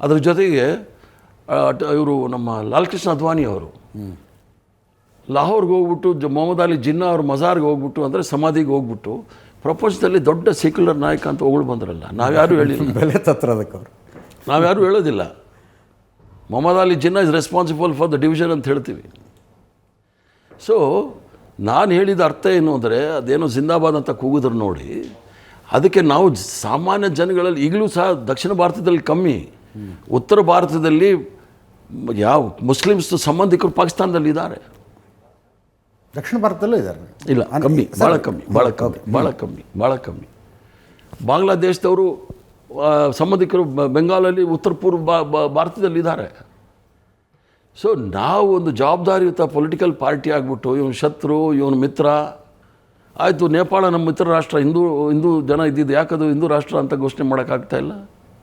ಅದ್ರ ಜೊತೆಗೆ ಇವರು ನಮ್ಮ ಲಾಲ್ ಕೃಷ್ಣ ಅದ್ವಾನಿ ಅವರು ಲಾಹೋರ್ಗೆ ಹೋಗ್ಬಿಟ್ಟು ಮೊಹಮ್ಮದ್ ಅಲಿ ಜಿನ್ನಾ ಅವ್ರ ಮಜಾರ್ಗೆ ಹೋಗ್ಬಿಟ್ಟು ಅಂದರೆ ಸಮಾಧಿಗೆ ಹೋಗ್ಬಿಟ್ಟು ಪ್ರಪಂಚದಲ್ಲಿ ದೊಡ್ಡ ಸೆಕ್ಯುಲರ್ ನಾಯಕ ಅಂತ ಹೊಗಳು ಬಂದ್ರಲ್ಲ. ನಾವ್ಯಾರೂ ಹೇಳಿಲ್ಲ, ಬೆಲೆ ತತ್ರೋದಕ್ಕೆ ಅವರು ನಾವ್ಯಾರೂ ಹೇಳೋದಿಲ್ಲ. Mohammad Ali Jinnah is responsible for the division ಅಂತ ಹೇಳ್ತೀವಿ. ಸೊ ನಾನು ಹೇಳಿದ ಅರ್ಥ ಏನು ಅಂದರೆ, ಅದೇನೋ ಜಿಂದಾಬಾದ್ ಅಂತ ಕೂಗಿದ್ರು ನೋಡಿ, ಅದಕ್ಕೆ ನಾವು ಸಾಮಾನ್ಯ ಜನಗಳಲ್ಲಿ ಈಗಲೂ ಸಹ ದಕ್ಷಿಣ ಭಾರತದಲ್ಲಿ ಕಮ್ಮಿ, ಉತ್ತರ ಭಾರತದಲ್ಲಿ ಯಾವ ಮುಸ್ಲಿಮ್ಸ್ ಸಂಬಂಧಿಕರು ಪಾಕಿಸ್ತಾನದಲ್ಲಿ ಇದ್ದಾರೆ. ದಕ್ಷಿಣ ಭಾರತದಲ್ಲೂ ಇದ್ದಾರೆ ಇಲ್ಲ, ಕಮ್ಮಿ, ಭಾಳ ಕಮ್ಮಿ, ಭಾಳ ಕಮ್ಮಿ, ಭಾಳ ಕಮ್ಮಿ, ಭಾಳ ಕಮ್ಮಿ. ಬಾಂಗ್ಲಾದೇಶದವರು ಸಂಬಂಧಿಕರು ಬೆಂಗಾಲಲ್ಲಿ ಉತ್ತರ ಪೂರ್ವ ಭಾರತದಲ್ಲಿದ್ದಾರೆ. ಸೊ ನಾವು ಒಂದು ಜವಾಬ್ದಾರಿಯುತ ಪೊಲಿಟಿಕಲ್ ಪಾರ್ಟಿ ಆಗಿಬಿಟ್ಟು ಇವನು ಶತ್ರು ಇವನು ಮಿತ್ರ ಆಯಿತು. ನೇಪಾಳ ನಮ್ಮ ಮಿತ್ರ ರಾಷ್ಟ್ರ, ಹಿಂದೂ ಜನ ಇದ್ದಿದ್ದು, ಯಾಕದು ಹಿಂದೂ ರಾಷ್ಟ್ರ ಅಂತ ಘೋಷಣೆ ಮಾಡೋಕ್ಕಾಗ್ತಾ ಇಲ್ಲ?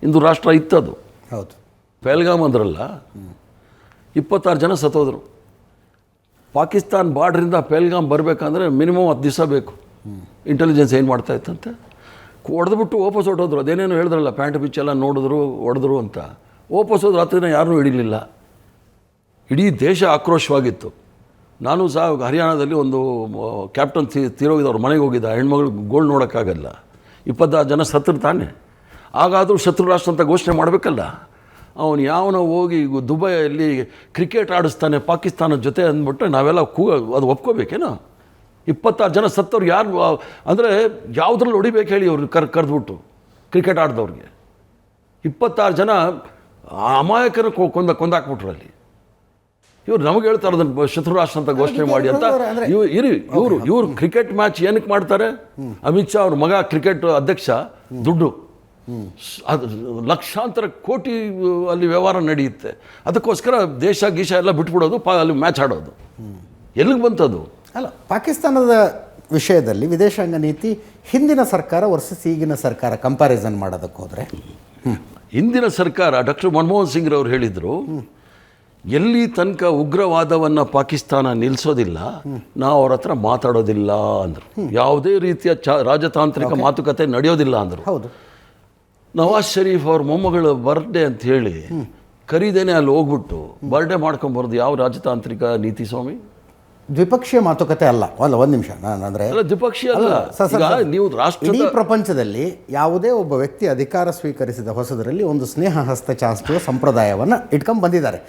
ಹಿಂದೂ ರಾಷ್ಟ್ರ ಇತ್ತದು. ಹೌದು. ಪಹಲ್ಗಾಮ್ ಅಂದ್ರಲ್ಲ, 26 ಜನ ಸತ್ತೋದ್ರು. ಪಾಕಿಸ್ತಾನ್ ಬಾರ್ಡ್ರಿಂದ ಪಹಲ್ಗಾಮ್ ಬರಬೇಕಂದ್ರೆ ಮಿನಿಮಮ್ 10 ದಿವಸ ಬೇಕು. ಇಂಟೆಲಿಜೆನ್ಸ್ ಏನು ಮಾಡ್ತಾಯಿತ್ತಂತೆ, ಹೊಡೆದ್ಬಿಟ್ಟು ವಾಪಸ್ ಹೊಟ್ಟೋದ್ರು. ಅದೇನೇನು ಹೇಳಿದ್ರಲ್ಲ, ಪ್ಯಾಂಟ್ ಬಿಚ್ಚೆಲ್ಲ ನೋಡಿದ್ರು, ಹೊಡೆದ್ರು ಅಂತ. ವಾಪಸ್ ಹೋದ್ರು, ರಾತ್ರಿನ ಯಾರನ್ನೂ ಹಿಡಿಲಿಲ್ಲ. ಇಡೀ ದೇಶ ಆಕ್ರೋಶವಾಗಿತ್ತು. ನಾನು ಸಹ ಹರಿಯಾಣದಲ್ಲಿ ಒಂದು ಕ್ಯಾಪ್ಟನ್ ತೀರೋಗಿದ್ದವ್ರು ಮನೆಗೆ ಹೋಗಿದ್ದ, ಹೆಣ್ಮಗಳು ಗೋಲ್ಡ್ ನೋಡೋಕ್ಕಾಗಲ್ಲ. 26 ಜನ ಸತ್ತರು ತಾನೆ. ಹಾಗಾದರೂ ಶತ್ರು ರಾಷ್ಟ್ರ ಅಂತ ಘೋಷಣೆ ಮಾಡಬೇಕಲ್ಲ. ಅವನು ಯಾವನೋ ಹೋಗಿ ದುಬೈಯಲ್ಲಿ ಕ್ರಿಕೆಟ್ ಆಡಿಸ್ತಾನೆ ಪಾಕಿಸ್ತಾನದ ಜೊತೆ ಅಂದ್ಬಿಟ್ಟು ನಾವೆಲ್ಲ ಅದು ಒಪ್ಕೋಬೇಕೇನೋ? 26 ಜನ ಸತ್ತವ್ರು ಯಾರು ಅಂದರೆ ಯಾವುದ್ರಲ್ಲಿ ಹೊಡಿಬೇಕು ಹೇಳಿ ಅವ್ರು ಕರೆದ್ಬಿಟ್ಟು ಕ್ರಿಕೆಟ್ ಆಡಿದವ್ರಿಗೆ 26 ಜನ ಅಮಾಯಕರು ಕೊಂದಾಕ್ಬಿಟ್ರು ಅಲ್ಲಿ. ಇವ್ರು ನಮಗೆ ಹೇಳ್ತಾರೆ ಅದನ್ನು ಶತ್ರು ರಾಷ್ಟ್ರ ಅಂತ ಘೋಷಣೆ ಮಾಡಿ ಅಂತ. ಇವರು ಕ್ರಿಕೆಟ್ ಮ್ಯಾಚ್ ಏನಕ್ಕೆ ಮಾಡ್ತಾರೆ? ಅಮಿತ್ ಶಾ ಅವ್ರ ಮಗ ಕ್ರಿಕೆಟ್ ಅಧ್ಯಕ್ಷ, ದುಡ್ಡು ಅದು ಲಕ್ಷಾಂತರ ಕೋಟಿ ಅಲ್ಲಿ ವ್ಯವಹಾರ ನಡೆಯುತ್ತೆ. ಅದಕ್ಕೋಸ್ಕರ ದೇಶ ಗೀಶ ಎಲ್ಲ ಬಿಟ್ಬಿಡೋದು, ಅಲ್ಲಿ ಮ್ಯಾಚ್ ಆಡೋದು. ಎಲ್ಲಿಗೆ ಬಂತದು? ಅಲ್ಲ, ಪಾಕಿಸ್ತಾನದ ವಿಷಯದಲ್ಲಿ ವಿದೇಶಾಂಗ ನೀತಿ ಹಿಂದಿನ ಸರ್ಕಾರ ವರ್ಸಸ್ ಈಗಿನ ಸರ್ಕಾರ ಕಂಪ್ಯಾರಿಸನ್ ಮಾಡೋದಕ್ಕೆ ಹೋದರೆ, ಹಿಂದಿನ ಸರ್ಕಾರ ಡಾಕ್ಟರ್ ಮನಮೋಹನ್ ಸಿಂಗ್ ರವರು ಹೇಳಿದರು, ಎಲ್ಲಿ ತನಕ ಉಗ್ರವಾದವನ್ನು ಪಾಕಿಸ್ತಾನ ನಿಲ್ಲಿಸೋದಿಲ್ಲ ನಾವು ಅವ್ರ ಹತ್ರ ಮಾತಾಡೋದಿಲ್ಲ ಅಂದರು. ಯಾವುದೇ ರೀತಿಯ ರಾಜತಾಂತ್ರಿಕ ಮಾತುಕತೆ ನಡೆಯೋದಿಲ್ಲ ಅಂದರು. ಹೌದು. ನವಾಜ್ ಶರೀಫ್ ಅವ್ರ ಮೊಮ್ಮಗಳ ಬರ್ಡೇ ಅಂತ ಹೇಳಿ ಕರೀದೇನೆ ಅಲ್ಲಿ ಹೋಗ್ಬಿಟ್ಟು ಬರ್ಡೇ ಮಾಡ್ಕೊಂಬರೋದು ಯಾವ ರಾಜತಾಂತ್ರಿಕ ನೀತಿ ಸ್ವಾಮಿ? ದ್ವಿಪಕ್ಷೀಯ ಮಾತುಕತೆ ಅಲ್ಲ. ಒಂದು ನಿಮಿಷ, ನಾನು ಅಂದರೆ ದ್ವಿಪಕ್ಷೀಯ ಅಲ್ಲ. ನೀವು ರಾಷ್ಟ್ರ ಇಡೀ ಪ್ರಪಂಚದಲ್ಲಿ ಯಾವುದೇ ಒಬ್ಬ ವ್ಯಕ್ತಿ ಅಧಿಕಾರ ಸ್ವೀಕರಿಸಿದ ಹೊಸದರಲ್ಲಿ ಒಂದು ಸ್ನೇಹ ಹಸ್ತ ಚಾಚುವ ಸಂಪ್ರದಾಯವನ್ನು ಇಟ್ಕೊಂಡು ಬಂದಿದ್ದಾರೆ.